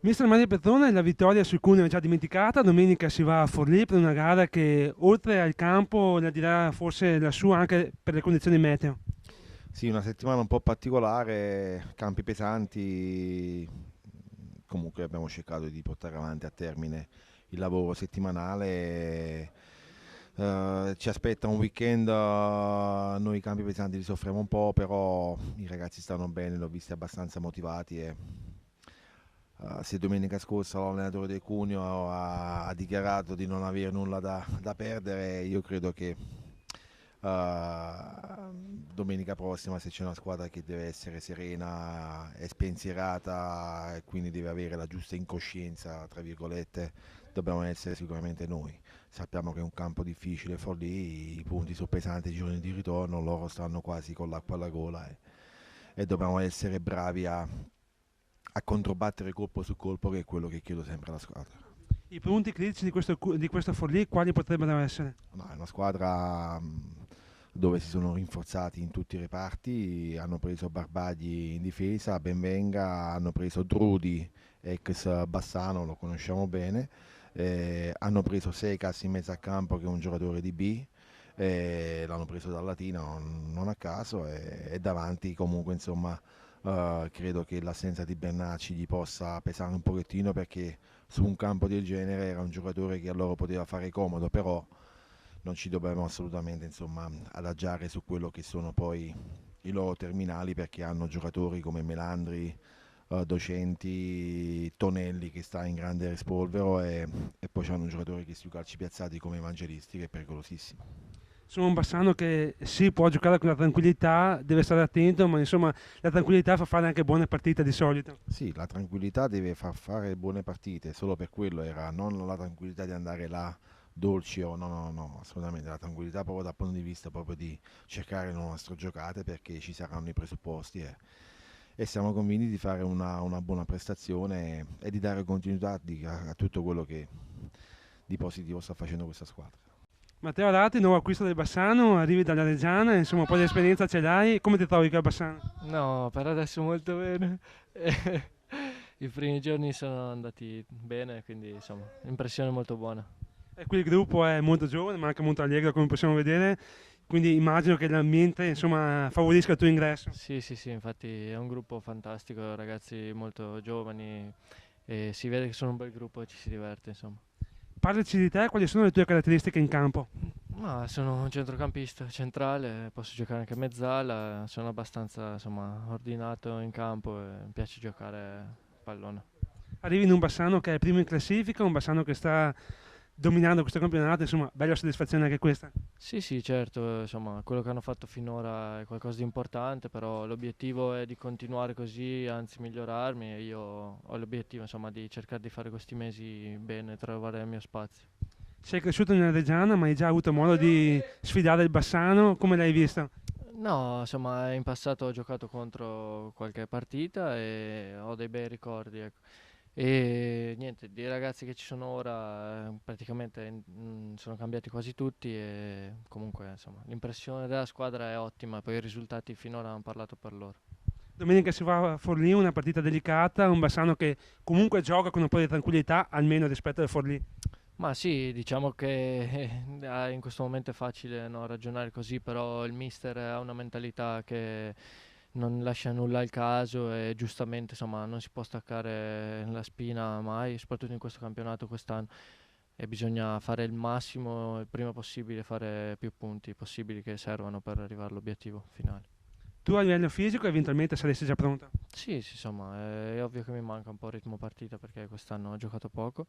Mister Maria Petrone, la vittoria sul Cuneo è già dimenticata, domenica si va a Forlì per una gara che oltre al campo la dirà forse la sua anche per le condizioni meteo. Sì, una settimana un po' particolare, campi pesanti, comunque abbiamo cercato di portare avanti a termine il lavoro settimanale. Ci aspetta un weekend, noi campi pesanti li soffriamo un po', però i ragazzi stanno bene, li ho visti abbastanza motivati e se domenica scorsa l'allenatore del Cuneo ha dichiarato di non avere nulla da perdere, io credo che domenica prossima, se c'è una squadra che deve essere serena e spensierata e quindi deve avere la giusta incoscienza, tra virgolette, dobbiamo essere sicuramente noi. Sappiamo che è un campo difficile, Forlì, i punti sono pesanti, i giorni di ritorno, loro stanno quasi con l'acqua alla gola e dobbiamo essere bravi a controbattere colpo su colpo, che è quello che chiedo sempre alla squadra. I punti critici di questo Forlì quali potrebbero essere? No, è una squadra dove si sono rinforzati in tutti i reparti, hanno preso Barbagli in difesa, Benvenga, hanno preso Drudi, ex Bassano, lo conosciamo bene, hanno preso Secas in mezzo a campo che è un giocatore di B, l'hanno preso dal Latina non a caso e davanti comunque insomma credo che l'assenza di Bernacci gli possa pesare un pochettino perché su un campo del genere era un giocatore che a loro poteva fare comodo, però non ci dobbiamo assolutamente insomma adagiare su quello che sono poi i loro terminali perché hanno giocatori come Melandri, Docenti, Tonelli che sta in grande rispolvero e poi c'hanno giocatori che sui calci piazzati come Evangelisti che è pericolosissimo. Sono un Bassano che sì, può giocare con la tranquillità, deve stare attento, ma insomma la tranquillità fa fare anche buone partite di solito. Sì, la tranquillità deve far fare buone partite, solo per quello era non la tranquillità di andare là dolci o no, no, no, assolutamente la tranquillità proprio dal punto di vista proprio di cercare le nostre giocate perché ci saranno i presupposti e siamo convinti di fare una buona prestazione e di dare continuità a tutto quello che di positivo sta facendo questa squadra. Matteo Arati, nuovo acquisto del Bassano, arrivi dalla Reggiana, insomma un po' di esperienza ce l'hai, come ti trovi qua a Bassano? No, per adesso molto bene. I primi giorni sono andati bene, quindi insomma, impressione molto buona. E qui il gruppo è molto giovane, ma anche molto allegro come possiamo vedere, quindi immagino che l'ambiente insomma favorisca il tuo ingresso. Sì, sì, sì, infatti è un gruppo fantastico, ragazzi molto giovani e si vede che sono un bel gruppo e ci si diverte, insomma. Parlaci di te, quali sono le tue caratteristiche in campo? Ma sono un centrocampista centrale, posso giocare anche a mezzala, sono abbastanza insomma, ordinato in campo e mi piace giocare a pallone. Arrivi in un Bassano che è primo in classifica, un Bassano che sta dominando questo campionato, insomma bella soddisfazione anche questa. Sì, sì, certo, insomma, quello che hanno fatto finora è qualcosa di importante, però l'obiettivo è di continuare così, anzi migliorarmi e io ho l'obiettivo, insomma, di cercare di fare questi mesi bene, trovare il mio spazio. Sei cresciuto nella Reggiana, ma hai già avuto modo di sfidare il Bassano, come l'hai visto? No, insomma, in passato ho giocato contro qualche partita e ho dei bei ricordi, ecco. E niente, dei ragazzi che ci sono ora praticamente sono cambiati quasi tutti e comunque insomma l'impressione della squadra è ottima, poi i risultati finora hanno parlato per loro. Domenica si va a Forlì, una partita delicata, un Bassano che comunque gioca con un po' di tranquillità, almeno rispetto al Forlì. Ma sì, diciamo che in questo momento è facile no, ragionare così, però il mister ha una mentalità che non lascia nulla al caso e giustamente insomma non si può staccare la spina mai, soprattutto in questo campionato quest'anno e bisogna fare il massimo il prima possibile, fare più punti possibili che servano per arrivare all'obiettivo finale. Tu a livello fisico eventualmente saresti già pronto. Sì, sì, insomma, è ovvio che mi manca un po' il ritmo partita perché quest'anno ho giocato poco,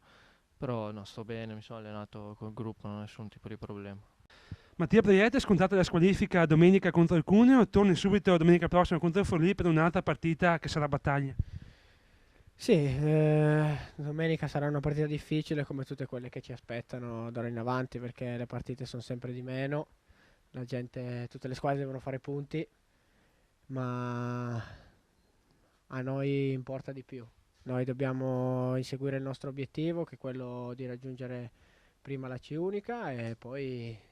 però no, sto bene, mi sono allenato col gruppo, non ho nessun tipo di problema. Mattia Proietti è scontata la squalifica domenica contro il Cuneo, torni subito domenica prossima contro il Forlì per un'altra partita che sarà battaglia. Sì, domenica sarà una partita difficile come tutte quelle che ci aspettano d'ora in avanti perché le partite sono sempre di meno, la gente, tutte le squadre devono fare punti, ma a noi importa di più. Noi dobbiamo inseguire il nostro obiettivo che è quello di raggiungere prima la C unica e poi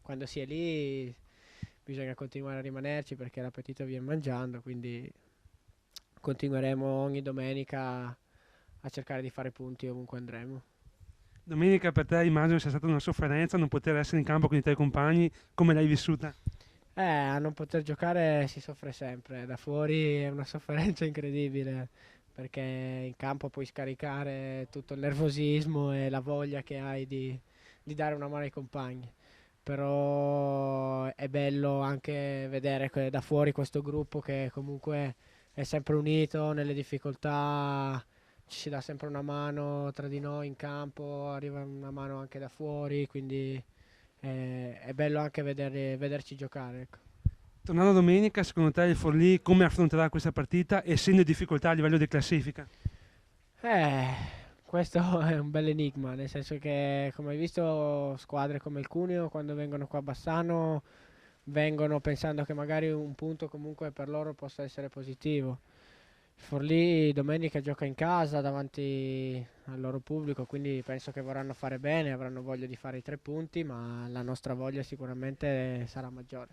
quando si è lì bisogna continuare a rimanerci perché l'appetito viene mangiando, quindi continueremo ogni domenica a cercare di fare punti ovunque andremo. Domenica per te immagino sia stata una sofferenza non poter essere in campo con i tuoi compagni, come l'hai vissuta? A non poter giocare si soffre sempre, da fuori è una sofferenza incredibile perché in campo puoi scaricare tutto il nervosismo e la voglia che hai di dare una mano ai compagni. Però è bello anche vedere da fuori questo gruppo che comunque è sempre unito nelle difficoltà, ci si dà sempre una mano tra di noi in campo, arriva una mano anche da fuori, quindi è bello anche vederci giocare, ecco. Tornando domenica, secondo te il Forlì come affronterà questa partita, essendo in difficoltà a livello di classifica? Eh, Questo è un bel enigma, nel senso che come hai visto squadre come il Cuneo quando vengono qua a Bassano vengono pensando che magari un punto comunque per loro possa essere positivo. Il Forlì domenica gioca in casa davanti al loro pubblico, quindi penso che vorranno fare bene, avranno voglia di fare i 3 punti, ma la nostra voglia sicuramente sarà maggiore.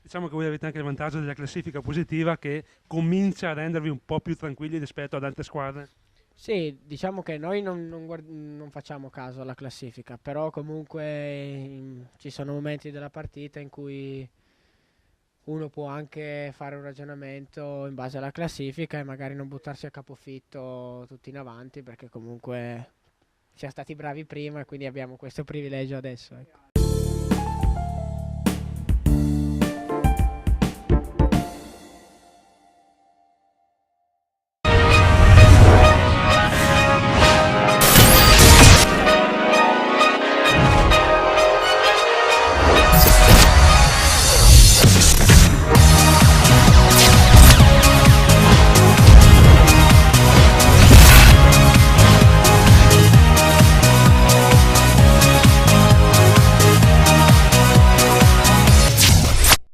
Diciamo che voi avete anche il vantaggio della classifica positiva che comincia a rendervi un po' più tranquilli rispetto ad altre squadre. Sì, diciamo che noi non facciamo caso alla classifica, però comunque ci sono momenti della partita in cui uno può anche fare un ragionamento in base alla classifica e magari non buttarsi a capofitto tutti in avanti perché comunque siamo stati bravi prima e quindi abbiamo questo privilegio adesso, ecco.